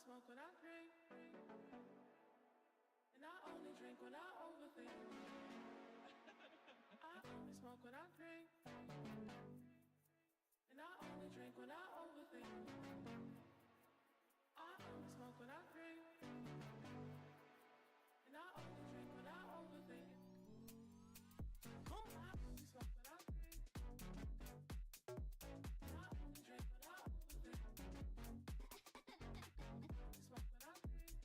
smoke when I drink, and I only drink when I overthink. I only smoke when I drink, and I only drink when I overthink. I only smoke when I drink, and I only drink when I overthink. I only smoke when I drink, and I only drink when I overthink. I only smoke when I drink,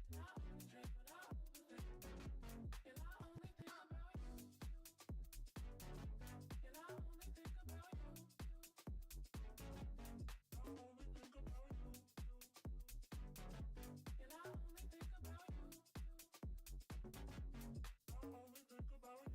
and I only drink when I overthink. And I only think about you, and I only think about you. I only think about you, and I only think about you. I only think about you.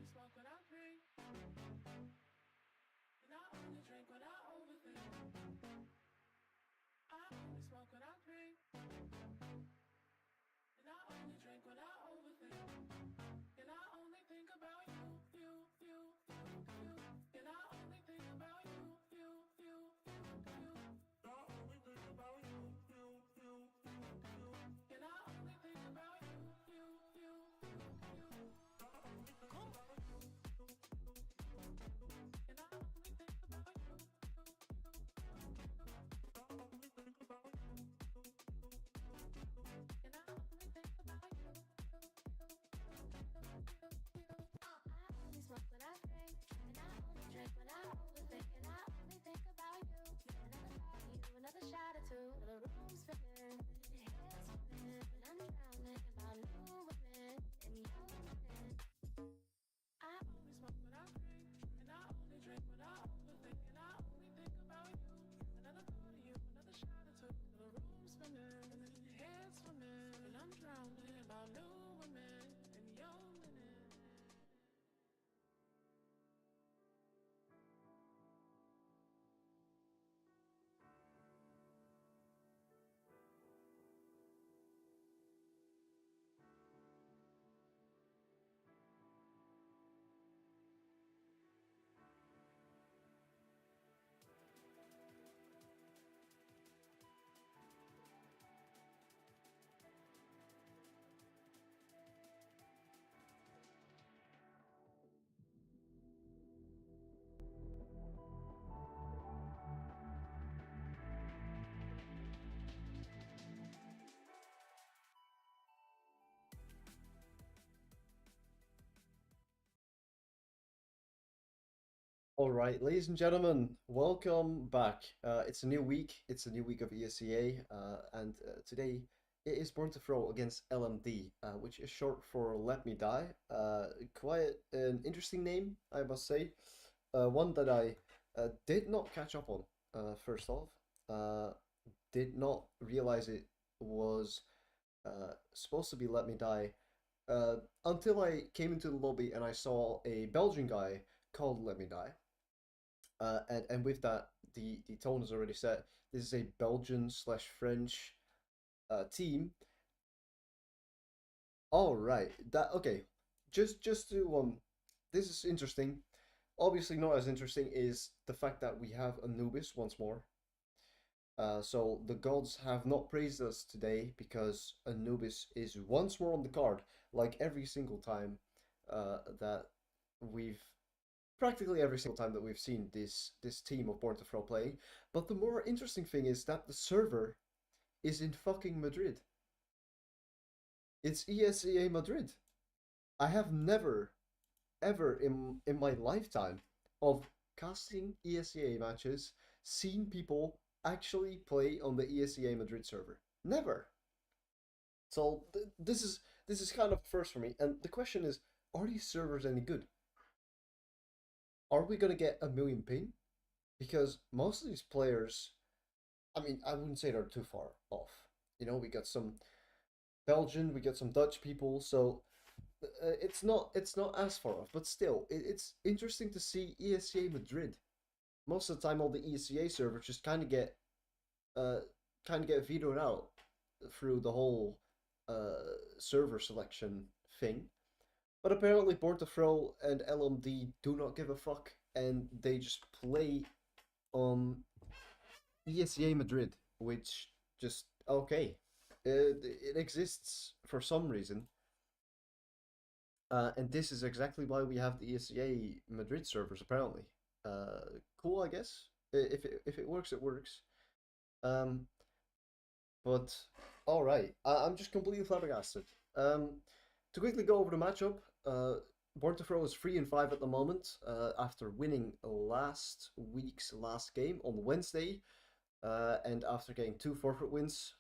Smoke when I drink, and I only drink when I overthink. I only smoke when I drink, and I only drink when I overthink. And I only think about you, you, you, you, you. And I only think about you, you, you, you, you. I only think about you, you, you, you, you. And I only think about you, you, you, you, you. I only think about you. And I only think about you. I only think about you. And I only think about you. I only smoke when I drink, and I only drink when I overthink. And I only think about you. Another party, another shot or two. The room's spinning, head's spinning, and I'm drowning about new women and young women. I only smoke when I drink, and I only drink when I overthink. And I only think about you. Another thought of you, another shot or two. The room's spinning, head's swimming, and I'm drowning about new women and young women. All right, ladies and gentlemen, welcome back. It's a new week. It's a new week of ESEA, and today it is Born2Throw against LMD, which is short for Let Me Die. Quite an interesting name, I must say. One that I did not catch up on, first off. Did not realize it was supposed to be Let Me Die until I came into the lobby and I saw a Belgian guy called Let Me Die. And with that, the tone is already set. This is a Belgian slash French team. All right, that okay. Just to this is interesting. Obviously, not as interesting is the fact that we have Anubis once more. So the gods have not praised us today because Anubis is once more on the card, like every single time that we've practically every single time that we've seen this team of Born2Throw playing. But the more interesting thing is that the server is in fucking Madrid. It's ESEA Madrid. I have never, ever in my lifetime of casting ESEA matches seen people actually play on the ESEA Madrid server. Never. So this is kind of first for me. And the question is, are these servers any good? Are we gonna get a million ping? Because most of these players I mean, I wouldn't say they're too far off. You know, we got some Belgian, we got some Dutch people, so it's not as far off. But still, it's interesting to see ESEA Madrid. Most of the time, all the ESEA servers just uh kind of get vetoed out through the whole server selection thing. But apparently, Born2Throw and LMD do not give a fuck, and they just play on ESEA Madrid, which just okay. It exists for some reason, and this is exactly why we have the ESEA Madrid servers. Apparently, cool, I guess. If it works, it works. Um, but all right, I'm just completely flabbergasted. To quickly go over the matchup, Born2Throw is 3-5 at the moment after winning last week's last game on Wednesday, and after getting two forfeit wins.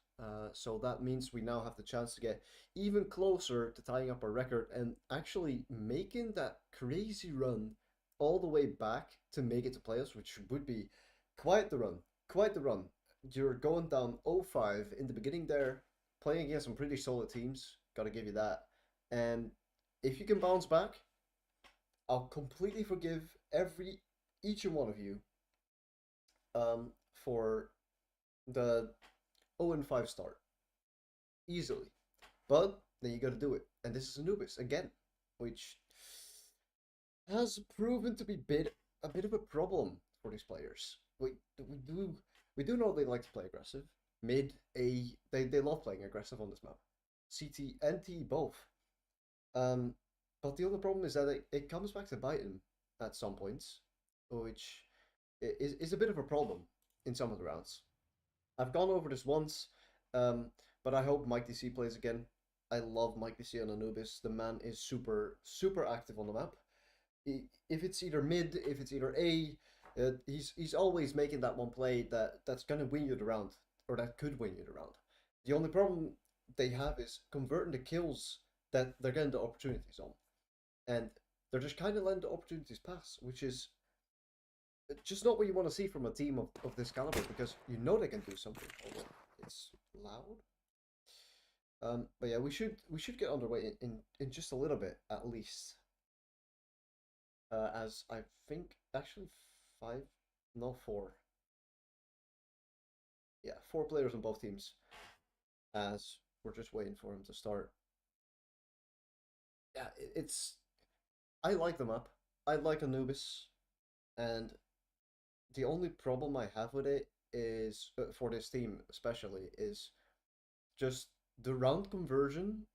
So that means we now have the chance to get even closer to tying up our record and actually making that crazy run all the way back to make it to playoffs, which would be quite the run. Quite the run. You're going down 0-5 in the beginning there, playing against some pretty solid teams. Gotta give you that. And if you can bounce back, I'll completely forgive each and one of you for the 0-5 start easily. But then you got to do it, and this is Anubis again, which has proven to be a bit of a problem for these players. We do know they like to play aggressive. Mid A they love playing aggressive on this map. CT and T both. Um, but the other problem is that it comes back to bite him at some points, which is a bit of a problem in some of the rounds. I've gone over this once, but I hope Mike DC plays again. I love Mike DC on Anubis. The man is super active on the map. If it's either mid, if it's either A, he's always making that one play that's gonna win you the round, or that could win you the round. The only problem they have is converting the kills that they're getting the opportunities on, and they're just kind of letting the opportunities pass, which is just not what you want to see from a team of this caliber, because you know they can do something. Although it's loud. But yeah, we should get underway in just a little bit at least. As I think actually five, no four. Yeah, four players on both teams. As we're just waiting for him to start. Yeah, it's. I like the map. I like Anubis, and the only problem I have with it is for this team especially is just the round conversion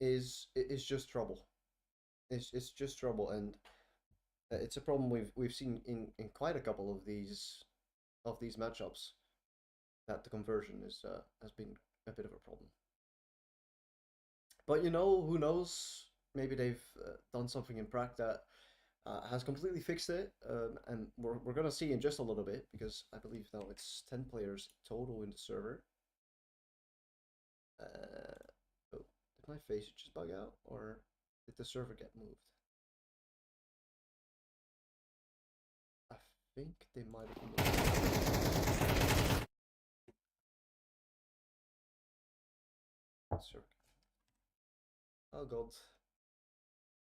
is just trouble. It's just trouble, and it's a problem we've seen in quite a couple of these matchups that the conversion is has been a bit of a problem. But you know, who knows? Maybe they've done something in prac that has completely fixed it, and we're gonna see in just a little bit because I believe now it's 10 players total in the server. Oh, did my face just bug out, or did the server get moved? I think they might have moved. Server. Oh god.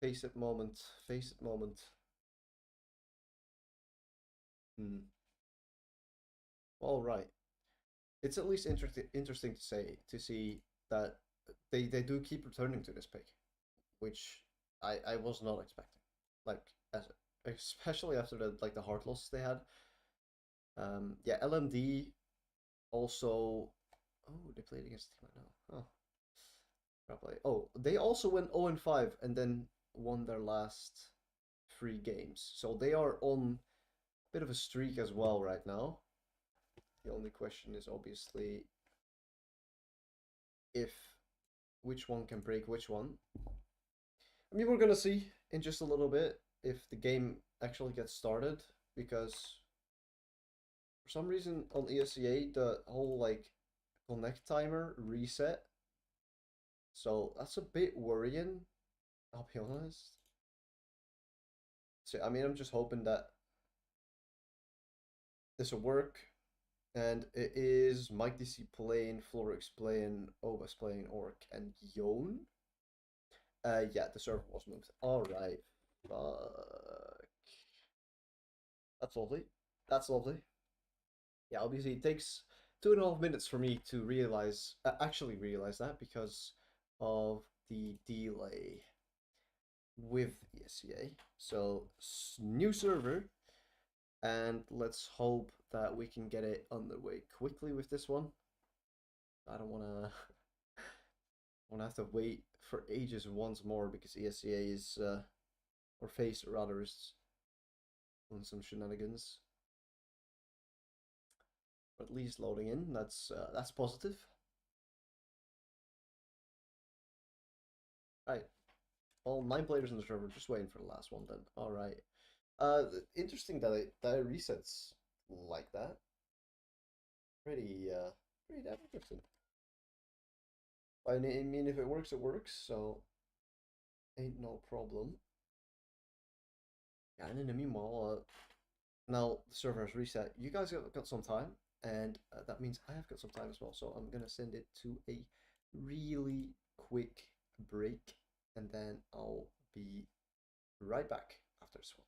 Face it moment. Face it moment. Hmm. All right. It's at least interesting to see that they do keep returning to this pick, which I was not expecting. Like as especially after the hard losses they had. Yeah, LMD also. Oh, they played against the team right now. Oh, probably. Oh, they also went 0-5 and then won their last three games. So they are on a bit of a streak as well right now. The only question is obviously if which one can break which one. I mean, we're gonna see in just a little bit if the game actually gets started, because for some reason on ESEA the whole like connect timer reset. So that's a bit worrying, I'll be honest. So I mean, I'm just hoping that this will work. And it is Mike DC playing, Florix playing, Obas playing, Orc, and Yon. Yeah, the server was moved. Alright. Fuck. That's lovely. That's lovely. Yeah, obviously it takes 2.5 minutes for me to realize, actually realize that because of the delay with ESEA. So, new server, and let's hope that we can get it underway quickly with this one. I don't wanna have to wait for ages once more because ESEA is or Face rather is on some shenanigans. But at least loading in, that's positive. Right, all 9 players in the server, just waiting for the last one then. All right. Interesting that it resets like that. Pretty damn interesting. I mean, if it works, it works. So ain't no problem. Yeah, and in the meanwhile, now the server has reset. You guys got some time, and that means I have got some time as well. So I'm gonna send it to a really quick break, and then I'll be right back after this one.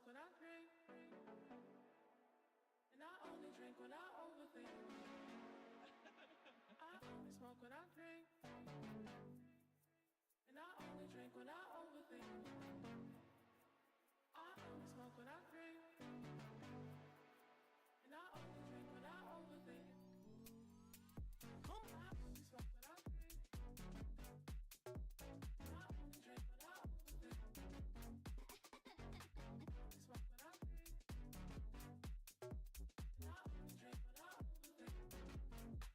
when I drink, and I only drink when I overthink. I only smoke when I drink, and I only drink when I overthink. I only smoke when I drink, and I only drink when I overthink. I only smoke when I drink, and I only drink when I overthink. I smoke when I drink, and I only drink when I overthink.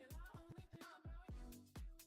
And I only think about you.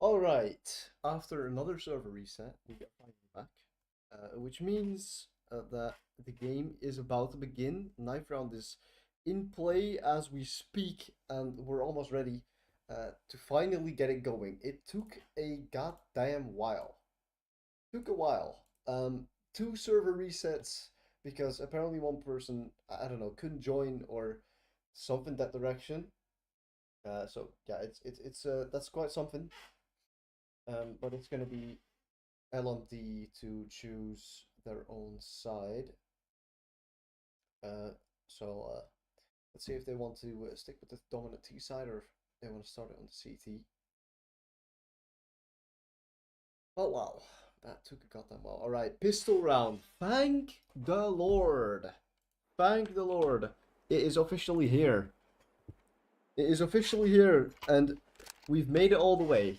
Alright, after another server reset, we are finally back. Which means that the game is about to begin. Knife round is in play as we speak, and we're almost ready to finally get it going. It took a goddamn while. Took a while. 2 server resets because apparently one person, I don't know, couldn't join or something that direction. So yeah, it's that's quite something. But it's gonna be LMD to choose their own side. Uh, so let's see if they want to stick with the dominant T side or if they want to start it on the CT. Oh wow, that took a goddamn while. Alright, pistol round. Thank the Lord. Thank the Lord. It is officially here. It is officially here, and we've made it all the way.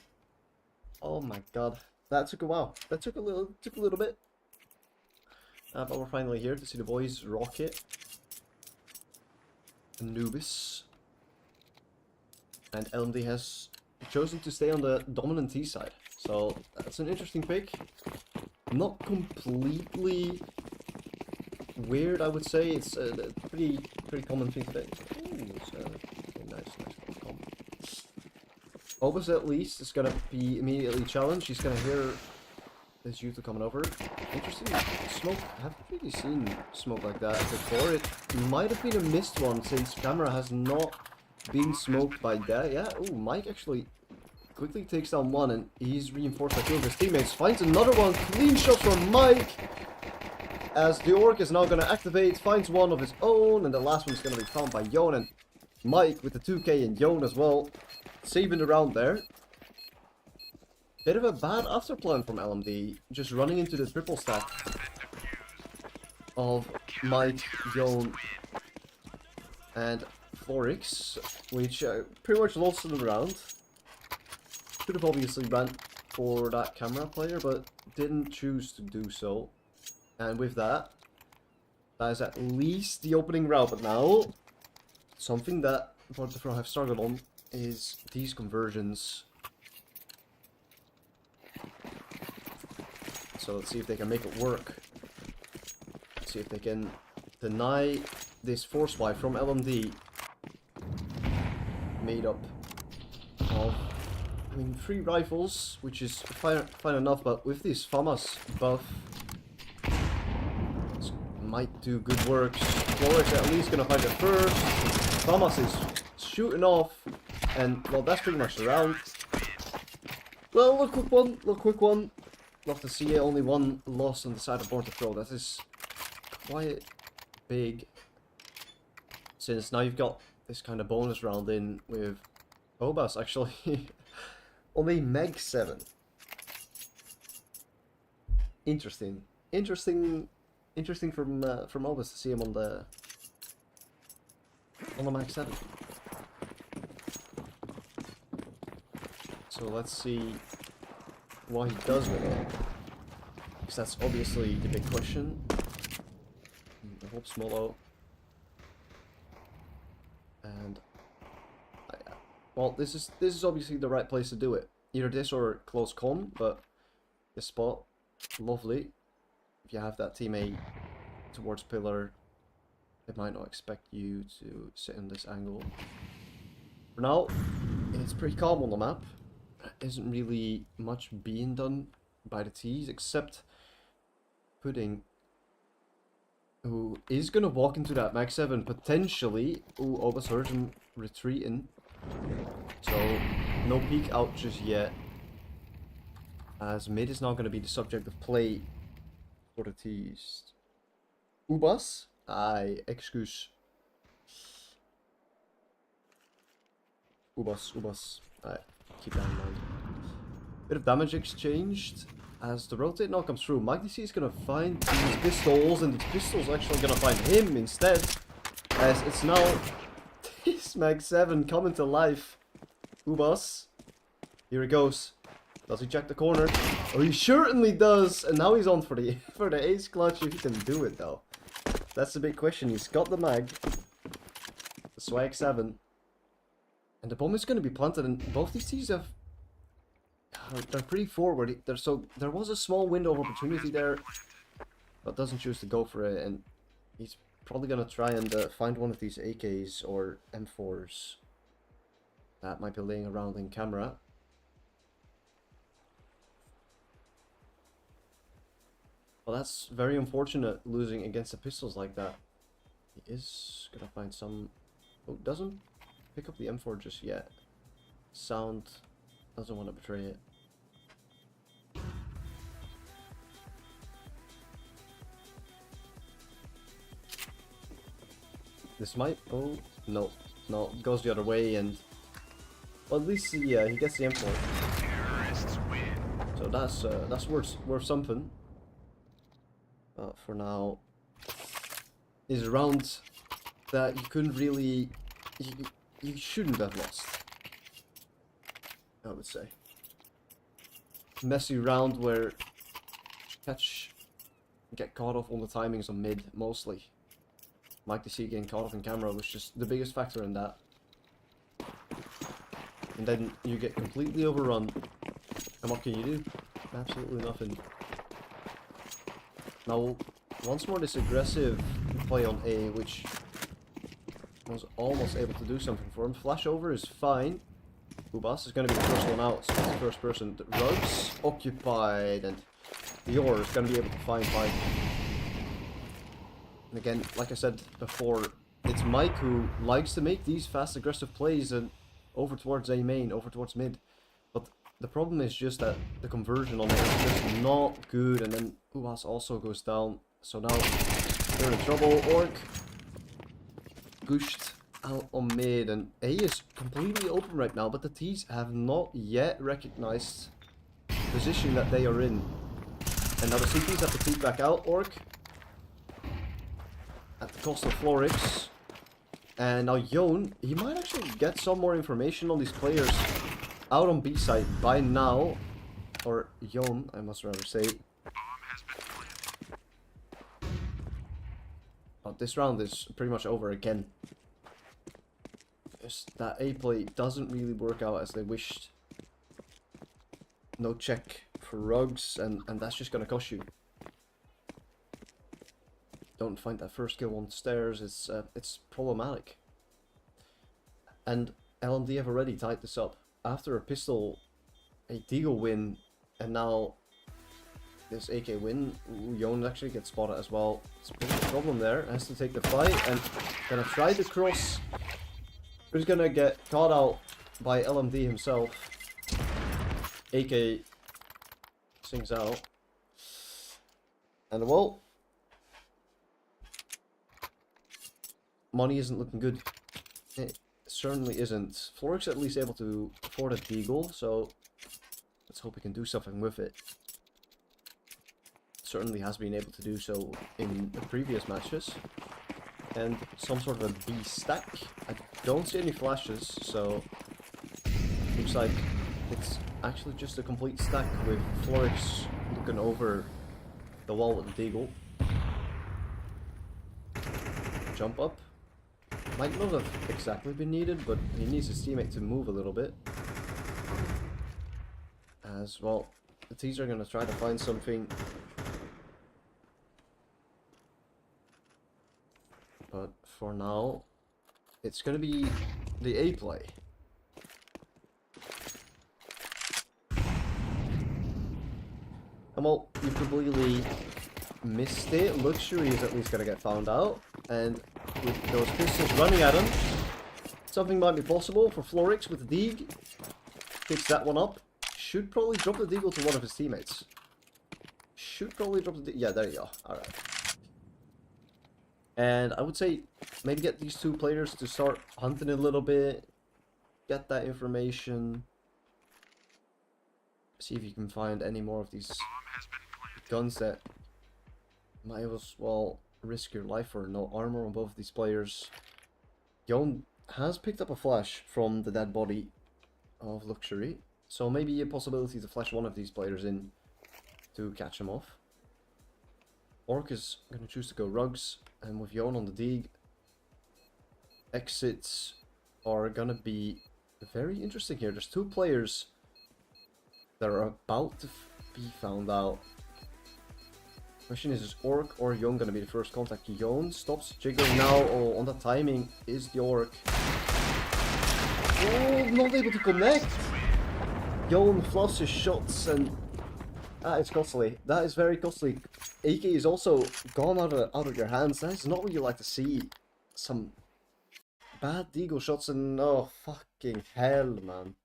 Oh my god. That took a while. That took a little bit. But we're finally here to see the boys rock it. Anubis. And LMD has chosen to stay on the dominant T side. So that's an interesting pick. Not completely weird, I would say. It's a pretty common thing today. Ooh, it's nice combo. Obus at least is gonna be immediately challenged. He's gonna hear this Yuta coming over. Interesting smoke. I haven't really seen smoke like that before. It might have been a missed one since camera has not been smoked by that. Yeah, ooh, Mike actually quickly takes down one and he's reinforced by 2 of his teammates. Finds another one. Clean shot from Mike. As the Orc is now going to activate, finds one of his own, and the last one is going to be found by Yon. And Mike with the 2k and Yon as well, saving the round there. Bit of a bad after plan from LMD, just running into the triple stack of Mike, Yon, and Florix, which pretty much lost the round. Could have obviously ran for that camera player, but didn't choose to do so. And with that, that is at least the opening round. But now, something that Born2Throw have struggled on is these conversions. So let's see if they can make it work. Let's see if they can deny this force buy from LMD. Made up of, I mean, 3 rifles, which is fine enough, but with this FAMAS buff, might do good work. Florix at least gonna find it first. FAMAS is shooting off, and well, that's pretty much the round. Well, little quick one. Love to see it. Only one loss on the side of Born2Throw. That is quite big, since now you've got this kind of bonus round in with Obas actually on a Meg 7. Interesting from Obas to see him on the Mag 7. So let's see what he does with it, because that's obviously the big question. I hope Smolo. And well, this is obviously the right place to do it. Either this or close con, but this spot, lovely. If you have that teammate towards pillar, they might not expect you to sit in this angle. For now, it's pretty calm on the map. There isn't really much being done by the T's, except Pudding, who is going to walk into that Mag 7 potentially. Ooh, Obas heard him retreating. So, no peek out just yet, as mid is now going to be the subject of play for the T's. Ubas? Aye, excuse. Ubas. Aye, keep that in mind. Bit of damage exchanged as the rotate now comes through. Mike DC is going to find these pistols, and these pistols are actually going to find him instead, as it's now this Mag 7 coming to life. Ubas. Here he goes. Does he check the corner? Oh, he certainly does. And now he's on for the ace clutch, if he can do it though. That's the big question. He's got the mag. The Swag 7. And the bomb is going to be planted, and both these teams have they're pretty forward. So there was a small window of opportunity there, but doesn't choose to go for it, and he's probably gonna try and find one of these AKs or M4s that might be laying around in camera. Well, that's very unfortunate, losing against the pistols like that. He is gonna find some... Oh, doesn't pick up the M4 just yet. Sound doesn't want to betray it. This might... Oh, no. No, it goes the other way, and... Well, at least he gets the M4. So that's worth something. For now, is a round that you couldn't really... You shouldn't have lost, I would say. Messy round where get caught off on the timings on mid, mostly. Like to see getting caught off in camera was just the biggest factor in that. And then you get completely overrun. And what can you do? Absolutely nothing. Now, once more this aggressive play on A, which was almost able to do something for him. Flashover is fine. Ubas is going to be the first one out, so it's the first person. The Rugs occupied, and Dior is going to be able to find Mike. And again, like I said before, it's Mike who likes to make these fast aggressive plays and over towards A main, over towards mid. But the problem is just that the conversion on it is just not good, and then Ubas also goes down. So now they're in trouble. Orc gushed out on mid, and A is completely open right now, but the T's have not yet recognized the position that they are in. And now the CTs have to peek back out. Orc at the cost of Florix. And now Yon, he might actually get some more information on these players out on B side by now. Or Yon, I must rather say. But this round is pretty much over again. Just that A play doesn't really work out as they wished. No check for Rugs, and that's just gonna cost you. Don't find that first kill on stairs, it's problematic. And LMD have already tied this up. After a pistol, a Deagle win, and now this AK win, Yon actually gets spotted as well. It's a bit of a problem there, has to take the fight, and gonna try to cross. Who's gonna get caught out by LMD himself. AK sings out. And well, money isn't looking good. It certainly isn't. Florix at least able to afford a Deagle, so let's hope he can do something with it. Certainly has been able to do so in the previous matches. And some sort of a B stack. I don't see any flashes, so looks like it's actually just a complete stack with Florix looking over the wall with the Deagle. Jump up. Might not have exactly been needed, but he needs his teammate to move a little bit. As well, the T's are going to try to find something. But for now, it's going to be the A play. And well, you completely missed it. Luxury is at least going to get found out. And with those pistols running at him, something might be possible for Florix with the Deag. Picks that one up. Should probably drop the Deagle to one of his teammates. Should probably drop the Deagle. Yeah, there you go. Alright. And I would say maybe get these two players to start hunting a little bit. Get that information. See if you can find any more of these guns that might as well risk your life for. No armor on both of these players. Yon has picked up a flash from the dead body of Luxury. So maybe a possibility to flash one of these players in to catch him off. Orc is going to choose to go Rugs, and with Yon on the Deag, exits are going to be very interesting here. There's two players They're about to be found out. Question is Orc or Young gonna be the first contact? Yon stops jiggling now. Oh, on the timing is the Orc. Oh, not able to connect. Yon fluffs his shots and that is costly. That is very costly. AK is also gone out of your hands. That is not what you like to see. Some bad deagle shots and oh fucking hell, man.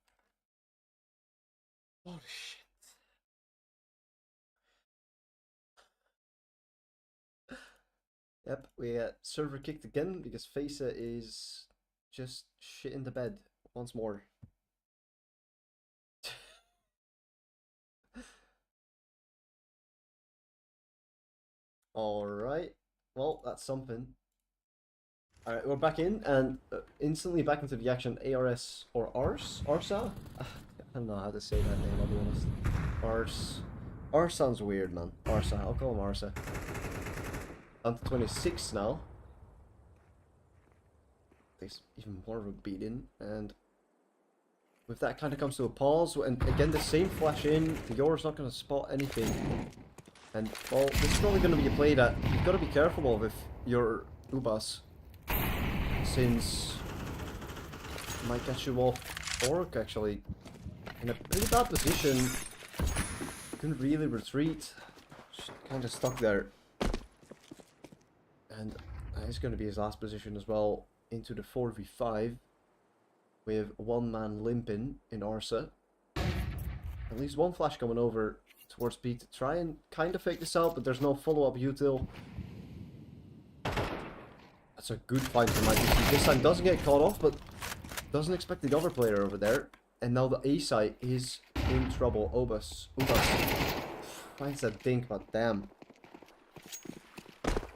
Holy shit. Yep, we server kicked again because FESA is just shit in the bed once more. Alright, well, that's something. Alright, we're back in and instantly back into the action. ARS or ARS? ARSA? I don't know how to say that name, I'll be honest. ARS. ARS sounds weird, man. ARSA, I'll call him ARSA. On to 26 now. Takes even more of a beating, and with that kind of comes to a pause, and again the same flash in. Yours not going to spot anything, and well, this is probably going to be a play that you've got to be careful of if you're Ubas, since it might catch you off Orc actually in a pretty bad position. Couldn't really retreat, just kind of stuck there. And that is going to be his last position as well, into the 4v5 with one man limping in Arsa. At least one flash coming over towards B to try and kind of fake this out, but there's no follow-up util. That's a good find for my DC. This time doesn't get caught off, but doesn't expect the other player over there. And now the A side is in trouble. Ubas finds that dink, but damn.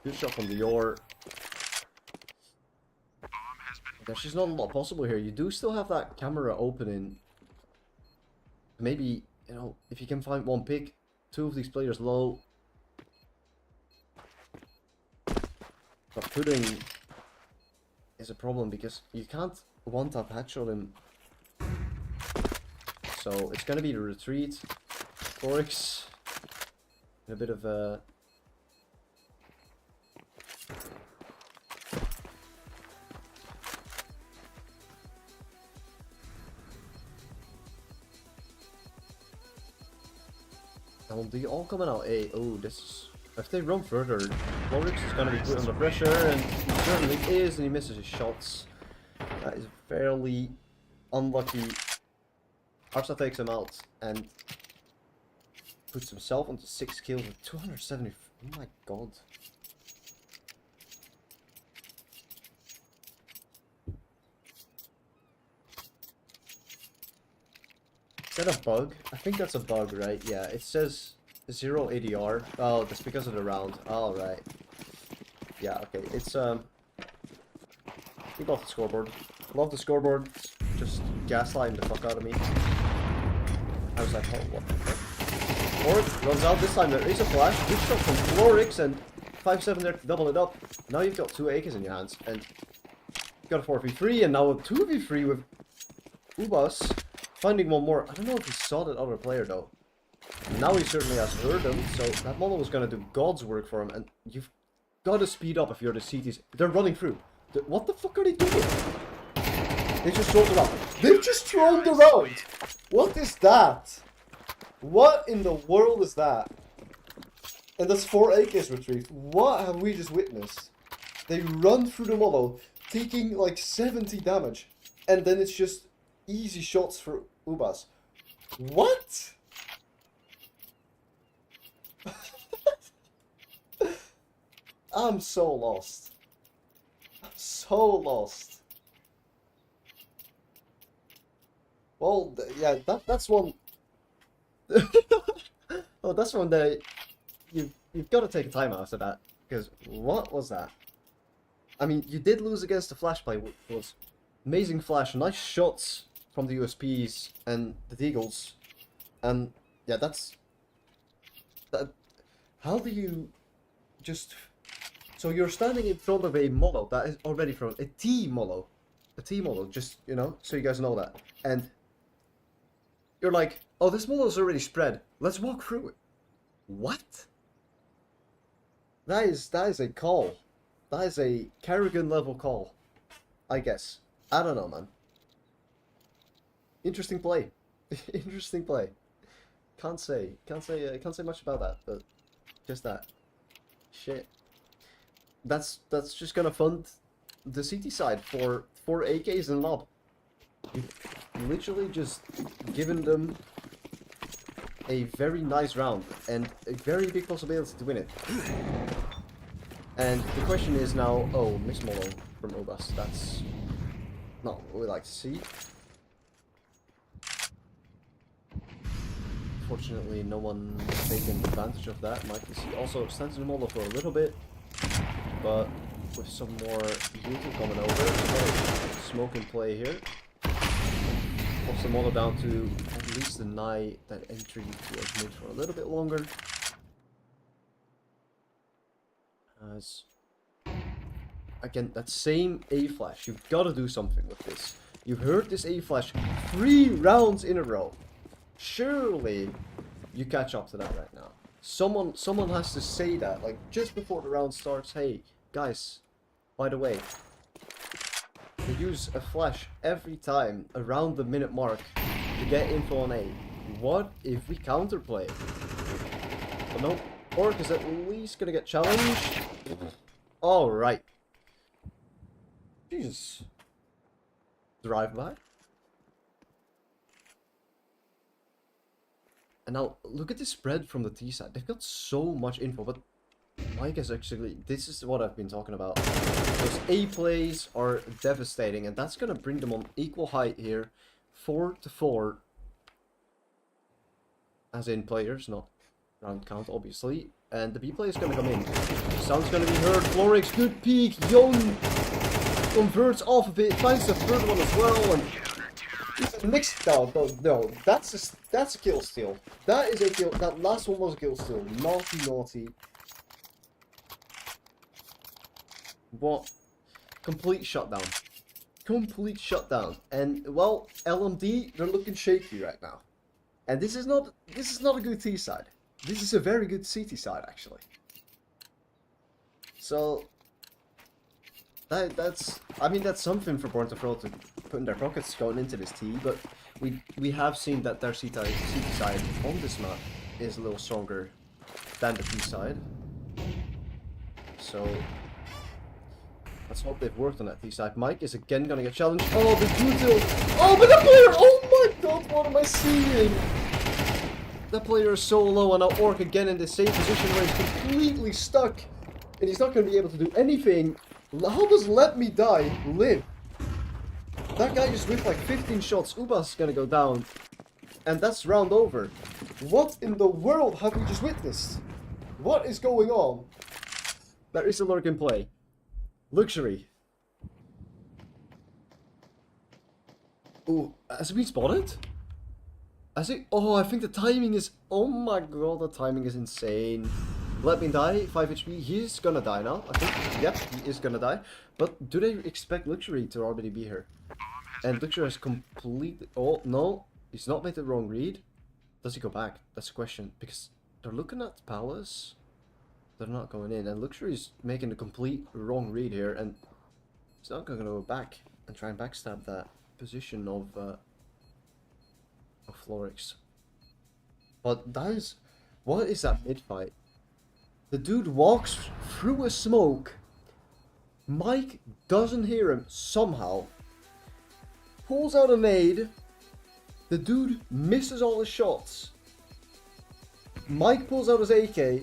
Good shot from the Yor. There's just not a lot possible here. You do still have that camera opening. Maybe, you know, if you can find one pick, two of these players low. But putting is a problem because you can't one-tap headshot him. So it's gonna be the retreat. Oryx in a bit of a LMD all coming out A. Oh, this is... If they run further, Oryx is going to be put under pressure, and he certainly is, and he misses his shots. That is fairly unlucky. Arsa takes him out and puts himself onto 6 kills with 270. Oh my god. Is that a bug? I think that's a bug, right? Yeah, it says 0 ADR. Oh, that's because of the round. Oh, right. Yeah, okay. It's, we love the scoreboard. Love the scoreboard. Just gaslighting the fuck out of me. I was like, oh, what the fuck? Orc runs out this time. There is a flash. Good shot from Florix, and 5-7 there to double it up. Now you've got two AKs in your hands, and you've got a 4v3, and now a 2v3 with Ubas. Finding one more. I don't know if he saw that other player though. Now he certainly has heard him, so that model was going to do God's work for him, and you've got to speed up if you're the CTs. They're running through. What the fuck are they doing? They just thrown the round. They've just thrown the round! What is that? What in the world is that? And that's 4 AKs retrieved. What have we just witnessed? They run through the model, taking like 70 damage, and then it's just easy shots for Ubas. What? I'm so lost. I'm so lost. Well, yeah, that's one. Oh, that's one that you've got to take a time out of that, because what was that? I mean, you did lose against the flash play, which was amazing flash, nice shots from the USPs and the Deagles, and yeah, that's that. How do you just? So you're standing in front of a model that is already from a T model, just, you know, so you guys know that, and You're like, oh, this model is already spread. Let's walk through it. What? That is a call. That is a Kerrigan level call. I guess. I don't know, man. Interesting play. Interesting play. Can't say much about that, but just that. Shit. That's just gonna fund the CT side for 4 AKs and lob. You've literally just given them a very nice round and a very big possibility to win it. And the question is now, oh, Miss Molo from Obas. That's not what we like to see. Fortunately, no one taken advantage of that. Mike also stands in the model for a little bit, but with some more beauty coming over, smoke in play here. Pops the model down to at least deny that entry to mid for a little bit longer. As again, that same A flash, you've got to do something with this. You've heard this A flash 3 rounds in a row. Surely you catch up to that right now. Someone has to say that, like just before the round starts. Hey guys, by the way, they use a flash every time around the minute mark to get info on A. What if we counterplay? But no, Orc is at least gonna get challenged. All right. Jesus. Drive by. And now, look at the spread from the T side. They've got so much info, but Mike is actually... This is what I've been talking about. Those A plays are devastating, and that's going to bring them on equal height here. 4-4. As in players, not round count, obviously. And the B play is going to come in. Sound's going to be heard. Florix, good peek. Yon converts off of it. Finds the third one as well, and... Mixed down, no, that's a kill steal. That is a kill. That last one was a kill steal. Naughty, naughty. What? Complete shutdown. Complete shutdown. And well, LMD, they're looking shaky right now. And this is not a good T side. This is a very good CT side actually. So that's something for Born2Throw to put in their pockets going into this T, but we have seen that their CT side on this map is a little stronger than the T side. So let's hope they've worked on that T side. Mike is again gonna get challenged. Oh, the Google! Oh, but the player! Oh my god, what am I seeing? That player is so low, and now Orc again in the same position where he's completely stuck, and he's not gonna be able to do anything. How does Let Me Die live? That guy just whipped like 15 shots. Uba's gonna go down. And that's round over. What in the world have we just witnessed? What is going on? There is a lurk in play. Luxury. Ooh, has it been spotted? Has it? Oh, I think the timing is... Oh my god, the timing is insane. Let Me Die, 5 HP, he's gonna die now, I think. Yep, he is gonna die. But do they expect Luxury to already be here? And Luxury has completely... Oh, no, he's not made the wrong read. Does he go back? That's the question. Because they're looking at Palace. They're not going in. And Luxury's making the complete wrong read here. And he's not gonna go back and try and backstab that position of Florix. But that is... What is that mid-fight? The dude walks through a smoke. Mike doesn't hear him somehow. Pulls out a nade. The dude misses all his shots. Mike pulls out his AK.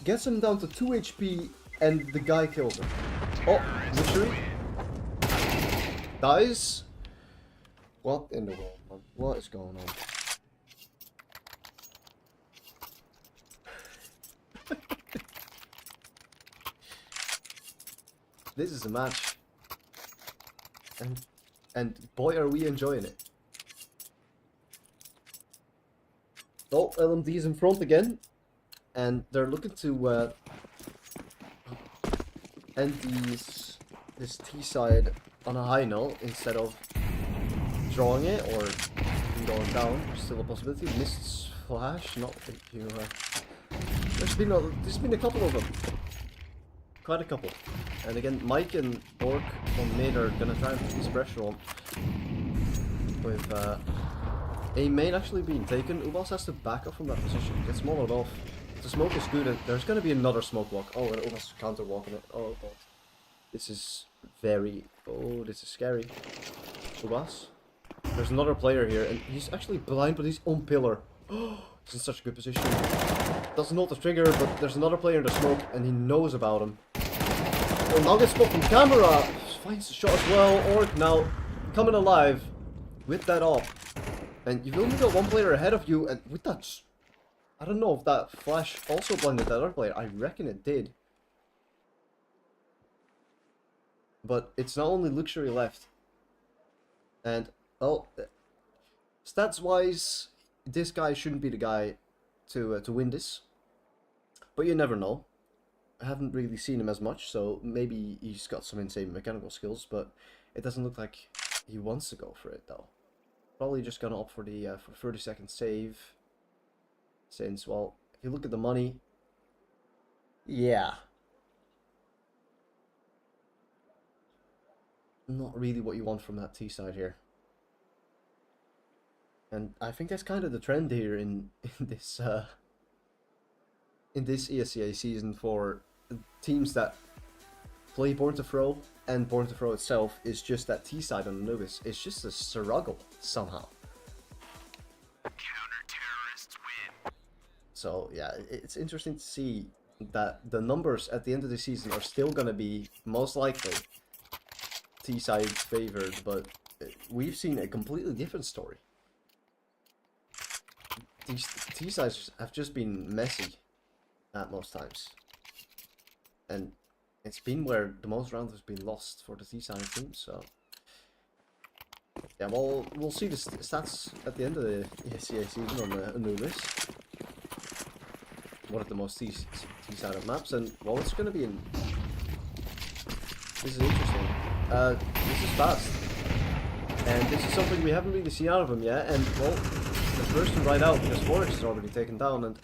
Gets him down to 2 HP. And the guy kills him. Oh, literally. Dies. What in the world, man? What is going on? This is a match, and boy are we enjoying it. Oh, LMD is in front again, and they're looking to end this T side on a high note instead of drawing it or going down. Still a possibility. Missed flash. Not if you. There's been a couple of them. Quite a couple. And again, Mike and Orc on mid are gonna try and put this pressure on. With A main actually being taken, Ubas has to back up from that position. Gets smaller off. The smoke is good, and there's gonna be another smoke walk. Oh, and Ubas counter walking it. Oh god. This is very. Oh, this is scary. Ubas. There's another player here, and he's actually blind, but he's on pillar. Oh, he's in such a good position. Doesn't know the trigger, but there's another player in the smoke, and he knows about him. Oh, now gets spot from camera. Finds the shot as well. Orc now coming alive with that op. And you've only got one player ahead of you, and with that, I don't know if that flash also blinded that other player. I reckon it did. But it's not only Luxury left. And, well, stats-wise, this guy shouldn't be the guy to win this. But you never know. I haven't really seen him as much, so maybe he's got some insane mechanical skills, but it doesn't look like he wants to go for it, though. Probably just gonna opt for the for 30-second save. Since, well, if you look at the money, yeah. Not really what you want from that T side here. And I think that's kind of the trend here in this ESEA season for teams that play Born2Throw, and Born2Throw itself is just that T side on Anubis. It's just a struggle somehow. Counter-terrorists win. So yeah, it's interesting to see that the numbers at the end of the season are still gonna be most likely T side favored, but we've seen a completely different story. These T sides have just been messy at most times, and it's been where the most rounds has been lost for the T side teams. So yeah, well, we'll see the stats at the end of the ESEA season on Anubis. One of the most T-sided maps, and well, it's going to be in. This is interesting. This is fast, and this is something we haven't really seen out of him yet. And well, the first to ride out because Forex is already taken down, and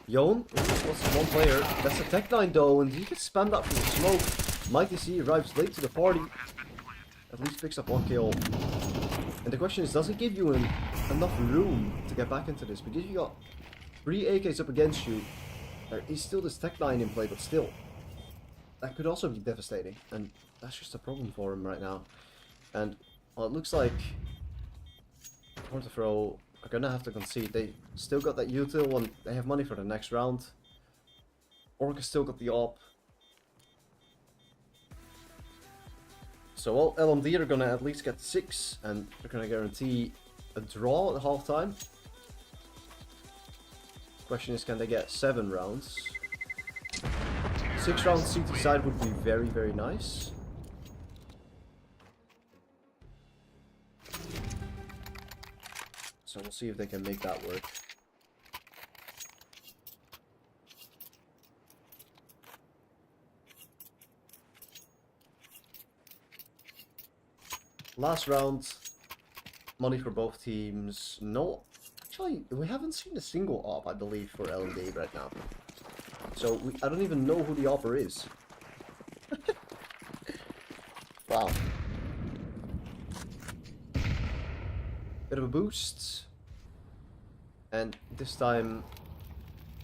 Yon, what's one player? That's a Tech 9 though, and he gets spammed up from the smoke. Mighty C arrives late to the party. At least picks up one kill. And the question is, does it give you enough room to get back into this? Because you got 3 AKs up against you. There is still this Tech 9 in play, but still. That could also be devastating. And that's just a problem for him right now. And, well, it looks like Born2Throw are gonna have to concede. They still got that util, and they have money for the next round. Orc has still got the op. So, well, LMD are gonna at least get 6, and they're gonna guarantee a draw at halftime. Question is, can they get 7 rounds? 6 rounds CT side would be very, very nice. So we'll see if they can make that work. Last round, money for both teams. No, actually, we haven't seen a single op, I believe, for LMD right now. So I don't even know who the opper is. Wow. Bit of a boost. And this time,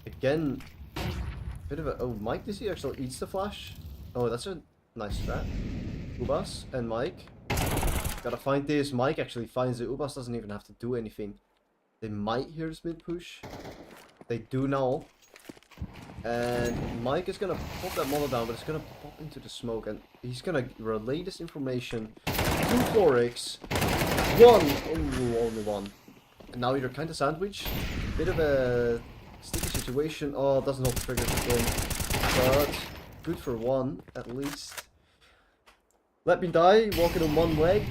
again, bit of a... Oh, Mike, does he actually eats the flash? Oh, that's a nice strat. Ubas and Mike. Gotta find this. Mike actually finds it. Ubas doesn't even have to do anything. They might hear this mid push. They do now. And Mike is gonna pop that mono down, but it's gonna pop into the smoke, and he's gonna relay this information to Forex. One! Oh, only one. And now you're kind of sandwiched. Bit of a sticky situation. Oh, doesn't hold the trigger again. But good for one, at least. Let me die, walking on one leg.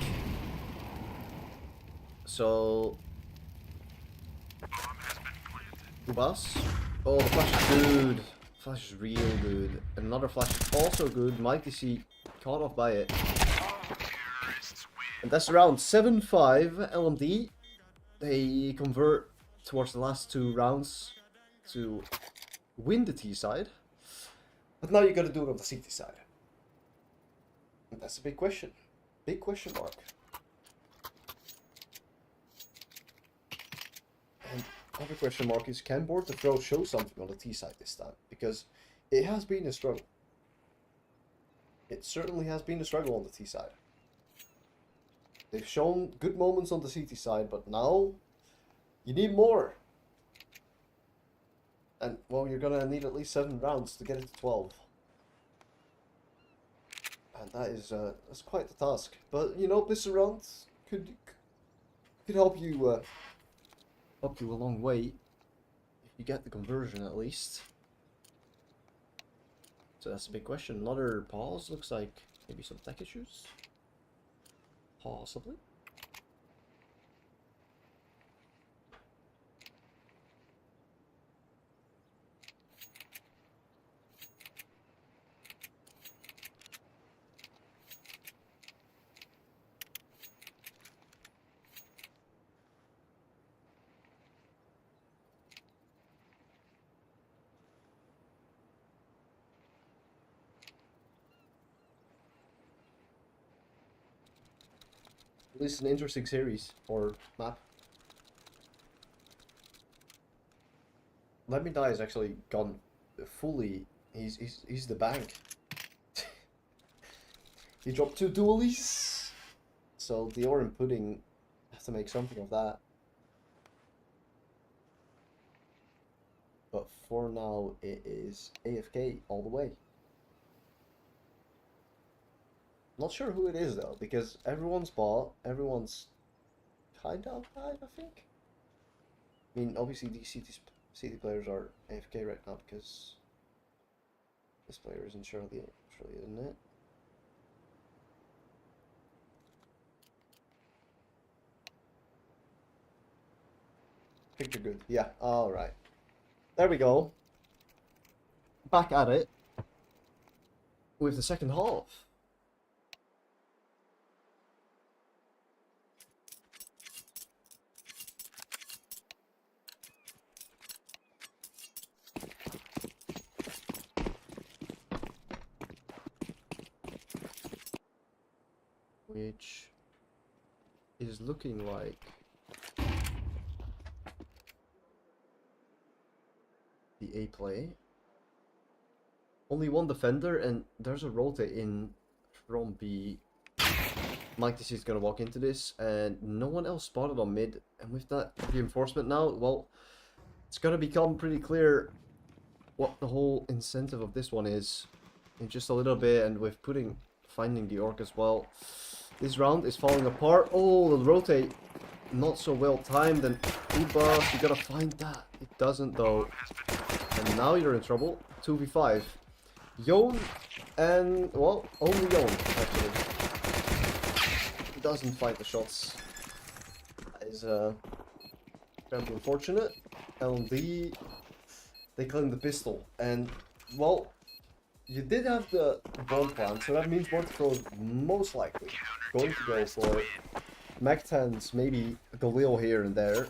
So... Ubas. Oh, the flash is good. Flash is real good. Another flash is also good. Mighty C caught off by it. And that's around 7-5 LMD. they convert towards the last 2 rounds to win the T side. But now you got to do it on the CT side. And that's a big question. Big question mark. And other question mark is, can Born2Throw show something on the T side this time? Because it has been a struggle. It certainly has been a struggle on the T side. They've shown good moments on the CT side, but now you need more. And, well, you're gonna need at least 7 rounds to get it to 12. And that is that's quite the task. But, you know, this round could help you a long way if you get the conversion at least. So that's a big question. Another pause, looks like maybe some tech issues. Possibly. This is an interesting series or map. Let Me Die is actually gone fully. He's the bank. He dropped 2 dualies, so the Orange Pudding has to make something of that. But for now, it is AFK all the way. Not sure who it is though, because everyone's bought, everyone's kind of alive, I think. I mean, obviously these CT players are AFK right now because this player isn't surely, isn't it? Picture good, yeah. All right, there we go. Back at it with the second half. Which is looking like the A play. Only one defender, and there's a rotate in from B. Mike DC is gonna walk into this, and no one else spotted on mid. And with that reinforcement now, well, it's gonna become pretty clear what the whole incentive of this one is in just a little bit. And with finding the orc as well, this round is falling apart. Oh, the rotate not so well timed, and Ubas, you gotta find that. It doesn't though, and now you're in trouble. 2v5. Yon and, well, only Yon actually doesn't fight the shots. That is very unfortunate. LMD, they claim the pistol, and, well, you did have the bomb plan, so that means Born2Throw is most likely going to go for Mac 10s, maybe Galil here and there.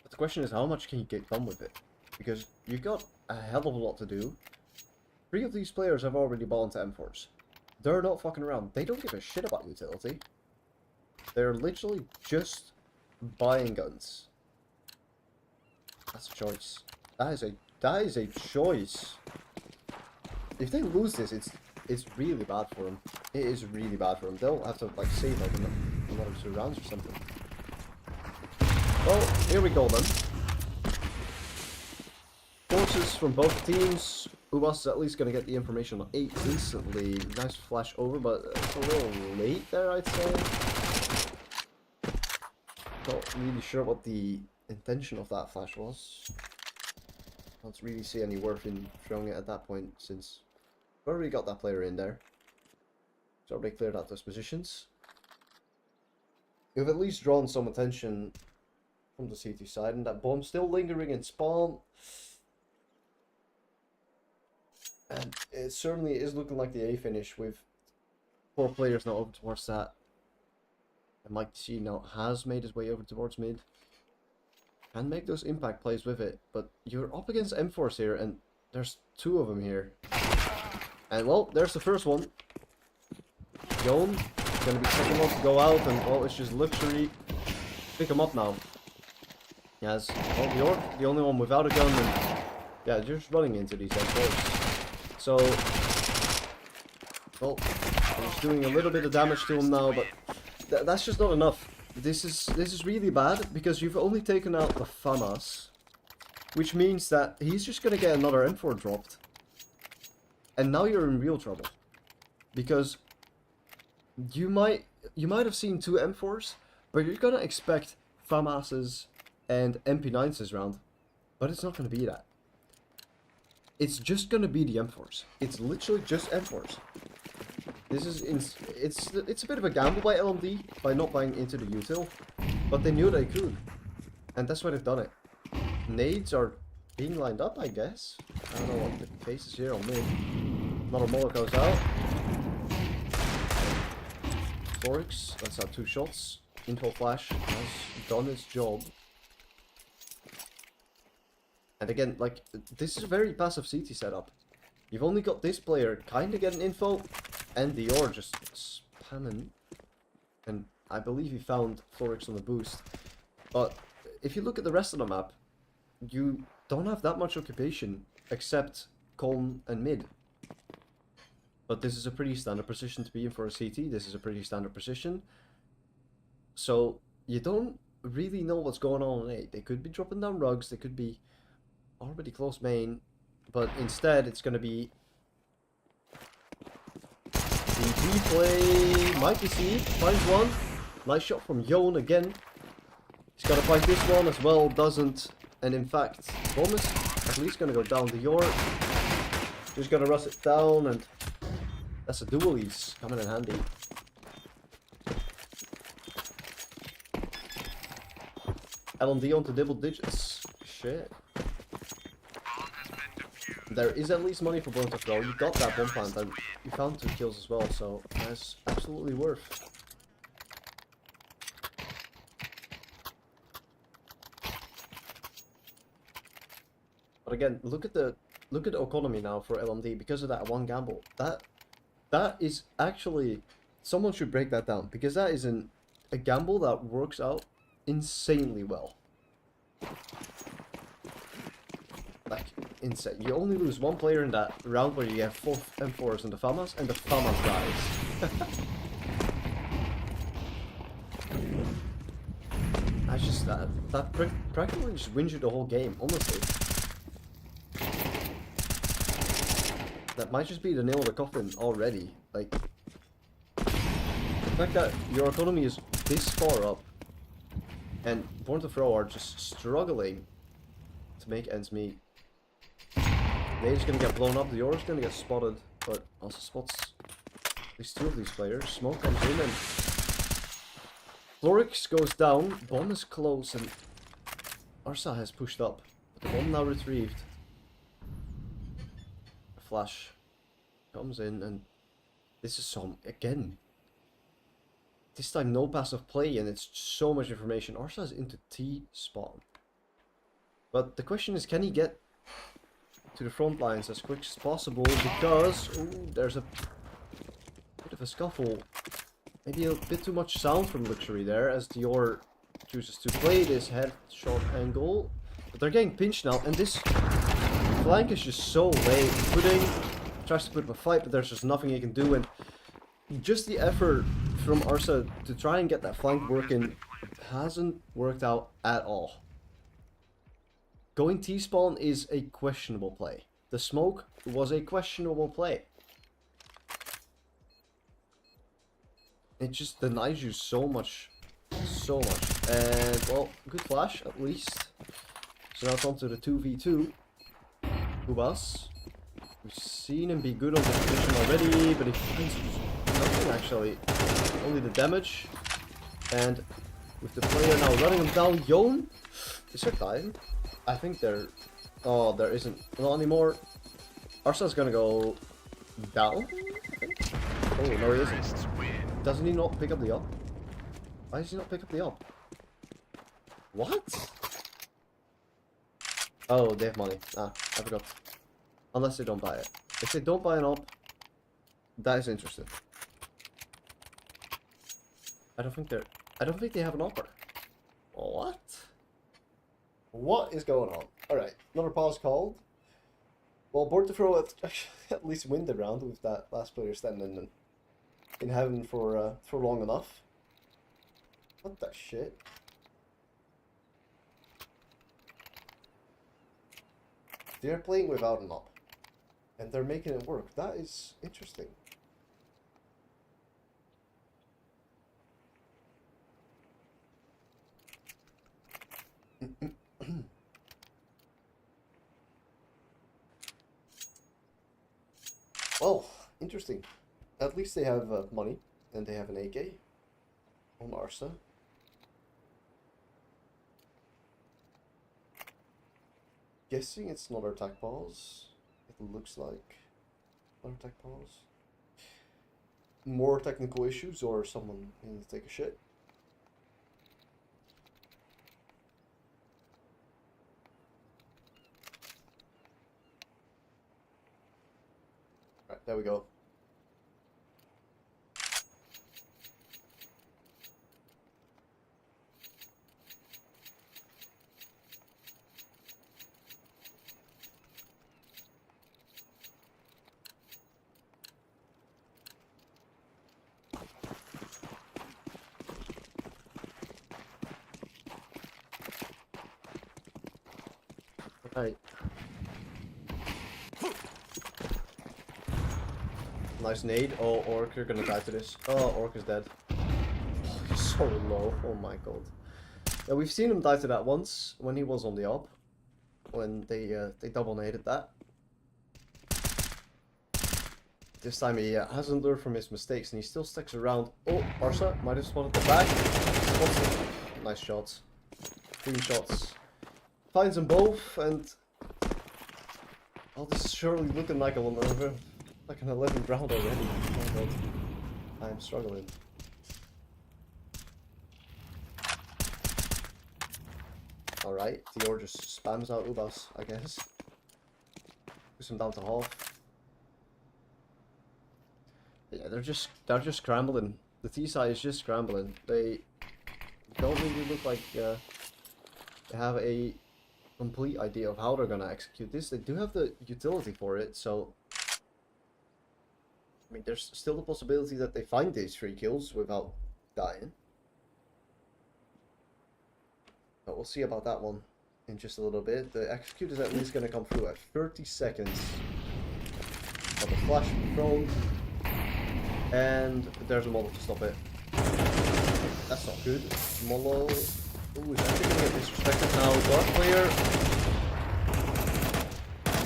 But the question is, how much can you get done with it? Because you've got a hell of a lot to do. 3 of these players have already bought into M4s. They're not fucking around. They don't give a shit about utility. They're literally just buying guns. That's a choice. That is a choice. If they lose this, it's really bad for them. It is really bad for them. They'll have to like save like another 2 rounds or something. Well, here we go then. Forces from both teams. Ubas is at least going to get the information on 8 instantly. Nice flash over, but it's a little late there, I'd say. Not really sure what the intention of that flash was. Don't really see any worth in throwing it at that point, since we already got that player in there. It's already cleared out those positions. We've at least drawn some attention from the CT side, and that bomb still lingering in spawn. And it certainly is looking like the A finish with 4 players now over towards that. And Mike C now has made his way over towards mid. Can make those impact plays with it, but you're up against M4s here, and there's two of them here. And well, there's the first one. Yon gonna be second one to go out, and well, it's just luxury. Pick him up now. Yes, well, you're the only one without a gun, and yeah, just running into these M4s. So, well, he's doing a little bit of damage to him now, but that's just not enough. This is really bad, because you've only taken out the FAMAS, which means that he's just gonna get another M4 dropped. And now you're in real trouble. Because you might have seen two M4s, but you're gonna expect FAMAS's and MP9s this round. But it's not gonna be that. It's just gonna be the M4s. It's literally just M4s. This is it's a bit of a gamble by LMD by not buying into the util, but they knew they could, and that's why they've done it. Nades are being lined up, I guess. I don't know what the case is here on mid. Another Molotov goes out. Florix, that's out 2 shots. Info flash has done its job. And again, like, this is a very passive CT setup. You've only got this player kind of getting info, and Dior just spamming. And I believe he found Florix on the boost. But if you look at the rest of the map, you don't have that much occupation, except Colm and mid. But this is a pretty standard position to be in for a CT. This is a pretty standard position. So you don't really know what's going on in A. They could be dropping down rugs, they could be already close main, but instead it's going to be DG play. Mikey C finds one. Nice shot from Yon again. He's got to fight this one as well, doesn't. And in fact, Bomb is at least going to go down to York. Just going to rush it down, and that's a duel. He's coming in handy. LMD onto double digits. Shit. There is at least money for Born2Throw. You got that bomb plant, and you found 2 kills as well, so that's absolutely worth. But again, look at the economy now for LMD because of that one gamble. That is actually, someone should break that down, because that is a gamble that works out insanely well. Like, insane. You only lose 1 player in that round where you have 4 M4s and the FAMAS dies. That's just that practically just wins you the whole game, honestly. That might just be the nail in the coffin already. Like, the fact that your economy is this far up, and Born2Throw are just struggling to make ends meet. Nade's gonna get blown up, the Aura's gonna get spotted, but also spots at least 2 of these players. Smoke comes in, and Florix goes down. Bomb is close, and Arsa has pushed up, but the bomb now retrieved. A flash comes in, and this is some, again, this time no passive play, and it's so much information. Arsa is into T spawn. But the question is, can he get to the front lines as quick as possible? Because, ooh, there's a bit of a scuffle. Maybe a bit too much sound from Luxury there, as Dior chooses to play this headshot angle. But they're getting pinched now, and this flank is just so late. Pudding tries to put up a fight, but there's just nothing he can do, and just the effort from Arsa to try and get that flank working hasn't worked out at all. Going T-spawn is a questionable play. The smoke was a questionable play. It just denies you so much. And, well, good flash, at least. So now it's on to the 2v2. Ubas. We've seen him be good on the position already, but he finds nothing, actually. Only the damage. And with the player now running him down, Yon. Is there time? I think there... Oh, there isn't. Not anymore. Arsa's gonna go down, I think. Oh, no, he isn't. Doesn't he not pick up the up? Why does he not pick up the op? What? Oh, they have money. Ah, I forgot. Unless they don't buy it. If they don't buy an op, that is interesting. I don't think they have an offer. What? What is going on? Alright, another pause called. Well, Born2Throw at least win the round with that last player standing in heaven for long enough. What the shit? They're playing without an op. And they're making it work. That is interesting. Well, interesting. At least they have money, and they have an AK on Arsa. Guessing it's another attack pause. It looks like another attack pause. More technical issues, or someone needing to take a shit. Alright, there we go. Right. Nice nade. Oh, Orc, you're gonna die to this. Oh, Orc is dead. Oh, he's so low. Oh my god. Yeah, we've seen him die to that once when he was on the op. When they double naded that. This time he hasn't learned from his mistakes and he still sticks around. Oh, Arsa might have spotted the back. Nice shots. Clean shots. Finds them both, and oh, this is surely looking like an 11th round already. Oh god, I am struggling. All right, Dior just spams out Ubas, I guess. Puts him down to half. Yeah, they're just scrambling. The T side is just scrambling. They don't really look like they have a complete idea of how they're gonna execute this. They do have the utility for it, so I mean, there's still the possibility that they find these 3 kills without dying. But we'll see about that one in just a little bit. The execute is at least gonna come through at 30 seconds. Got the flash thrown, and there's a model to stop it. That's not good. Molo. Ooh, is actually gonna get disrespected now. Dark player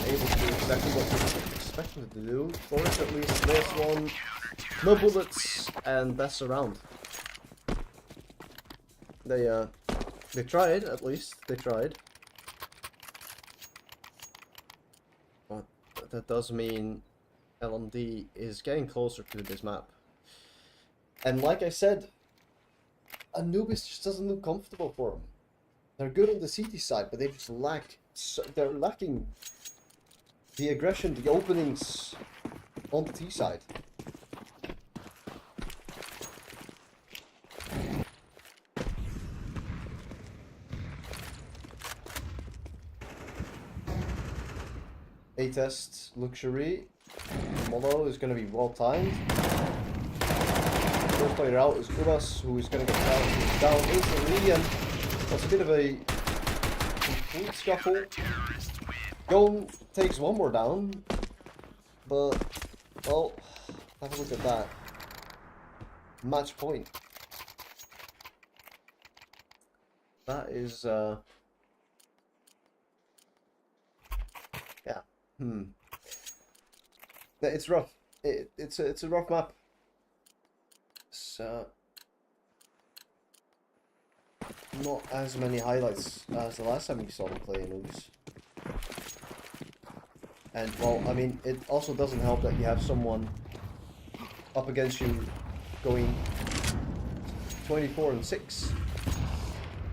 able to do exactly what we expected to do. Forest at least, there's one. No bullets, and that's a round. They tried, at least. They tried. But that does mean LMD is getting closer to this map. And like I said, Anubis just doesn't look comfortable for them. They're good on the CT side, but they just lack. They're lacking the aggression, the openings on the T side. A test luxury. Molo is going to be well timed. First player out is Ubas, who is going to get down instantly, and that's a bit of a complete scuffle. Gone takes one more down, but, well, have a look at that. Match point. That is, yeah, It's rough. It's a rough map. So, not as many highlights as the last time we saw them play in Ooze. And, well, I mean, it also doesn't help that you have someone up against you going 24 and 6.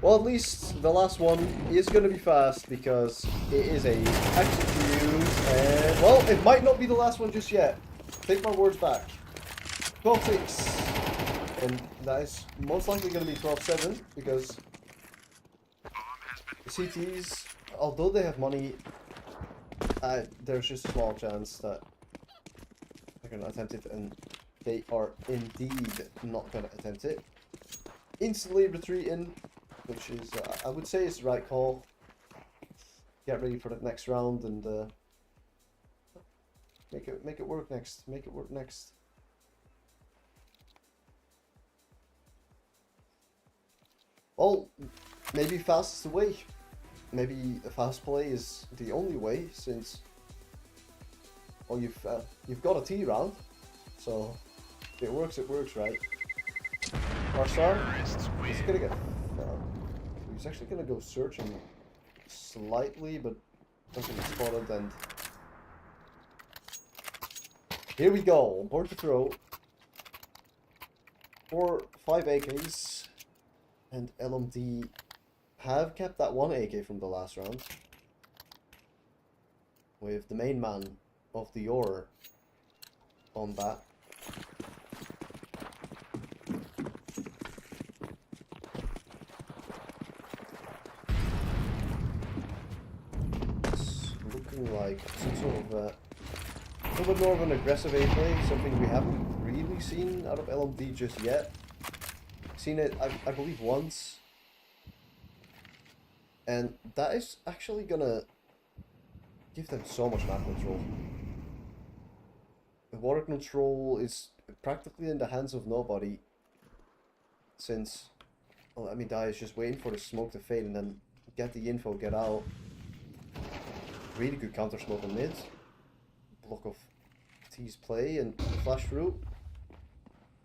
Well, at least the last one is going to be fast because it is a execute. And, well, it might not be the last one just yet. Take my words back. 12-6. And that is most likely going to be 12-7 because the CTs, although they have money, there's just a small chance that they're going to attempt it, and they are indeed not going to attempt it. Instantly retreating, which is, I would say, is the right call. Get ready for the next round and make it work next. Make it work next. Well, maybe fast is the way. Maybe a fast play is the only way, since well, you've got a T round, so if it works, right? Our star is gonna get. He's actually gonna go searching slightly, but doesn't get spotted. And here we go. Born2Throw. 5 AKs, and LMD have kept that 1 AK from the last round, with the main man of the Yor on that. It's looking like some sort of a little bit more of an aggressive A play, something we haven't really seen out of LMD just yet. Seen it, I believe, once. And that is actually gonna give them so much map control. The water control is practically in the hands of nobody, since, well, I mean, Die is just waiting for the smoke to fade and then get the info, get out. Really good counter smoke on mid. Block of T's play and flash through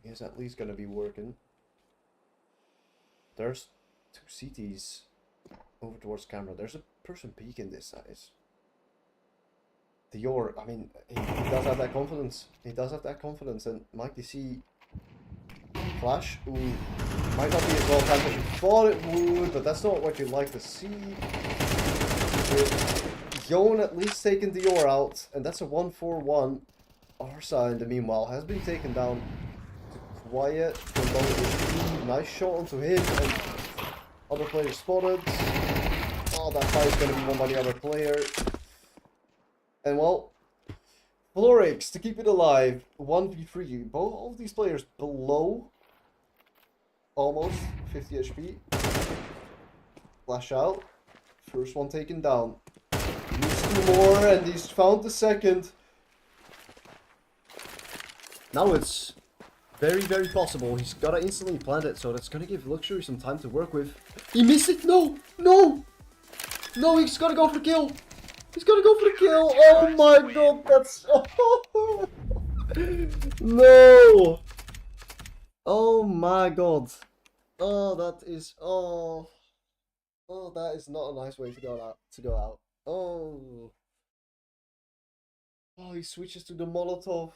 is at least gonna be working. There's 2 CTs over towards camera. There's a person peeking this size. The Yor, I mean, he does have that confidence. He does have that confidence, and Mike DC flash, ooh, might not be as well timed as you thought it would, but that's not what you'd like to see. Yon at least taking the Yor out, and that's a 1-4-1. Arsa, in the meanwhile, has been taken down to quiet. Nice shot onto him, and other players spotted. Oh, that fight is going to be won by the other player. And well, Florix, to keep it alive, 1v3. Both of these players below almost 50 HP. Flash out. First one taken down. He needs 2 more, and he's found the second. Now it's very, very possible. He's got to instantly plant it, so that's going to give Luxury some time to work with. He missed it! No! No! No, he's got to go for the kill! He's gonna go for the kill! Oh my god, that's... Oh. No! Oh my god. Oh, that is... Oh. Oh, that is not a nice way to go out. Oh. Oh, he switches to the Molotov.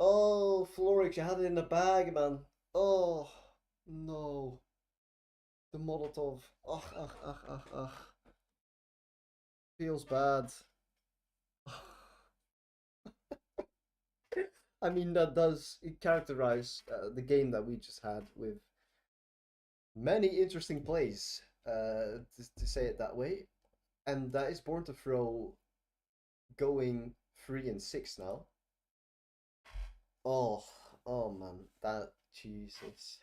Oh, Florix, you had it in the bag, man. Oh, no. The Molotov. Ugh. Feels bad. I mean, that does characterize the game that we just had, with many interesting plays, to say it that way. And that is Born2Throw going 3-6 now. Oh man, that, Jesus.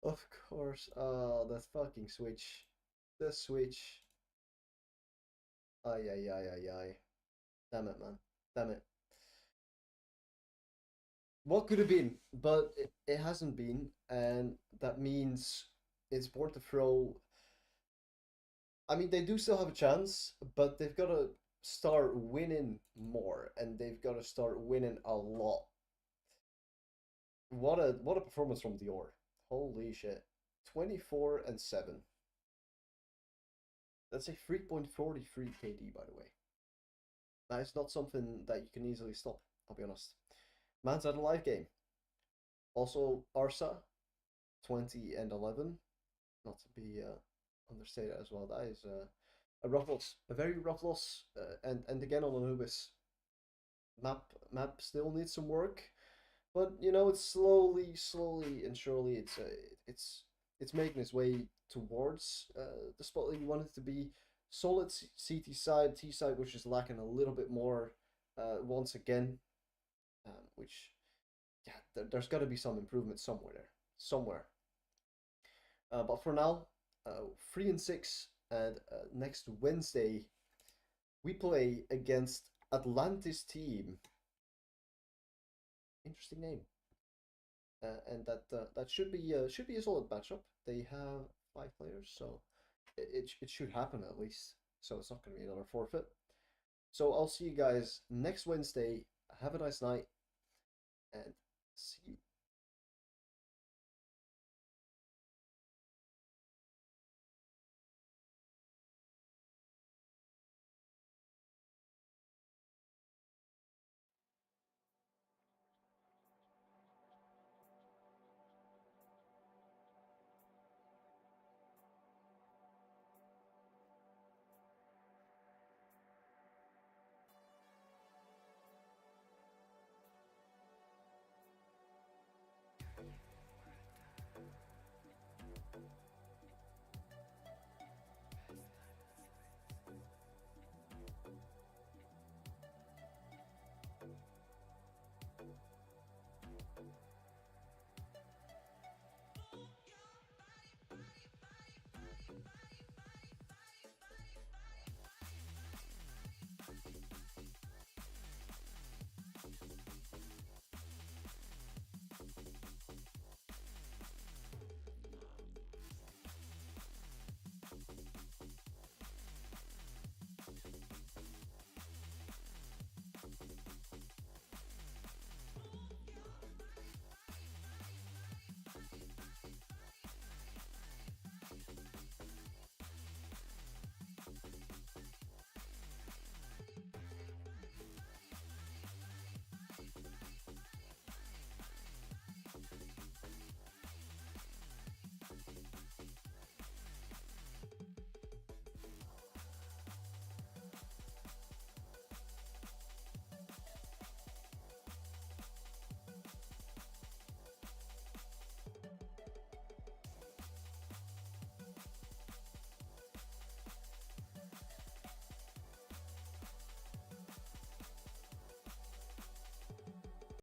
Of course. Oh, that fucking switch. The switch. Ay. Damn it, man. Damn it. What could have been, but it hasn't been, and that means it's Born2Throw. I mean, they do still have a chance, but they've got to start winning more, and they've got to start winning a lot. What a performance from Dior. Holy shit. 24-7. That's a 3.43 KD, by the way. That is not something that you can easily stop, I'll be honest. Man's had a live game. Also, Arsa 20 and 11, not to be understated as well. That is a rough loss, a very rough loss. And again on Anubis, map still needs some work, but you know it's slowly and surely it's making its way towards the spot that you want it to be. Solid CT side, T side, which is lacking a little bit more once again, which yeah, there's got to be some improvement somewhere there, somewhere. But for now, 3-6, and next Wednesday we play against Atlantis team. Interesting name. And that should be a solid matchup. They have 5 players, so it should happen at least. So it's not going to be another forfeit. So I'll see you guys next Wednesday. Have a nice night, and see you.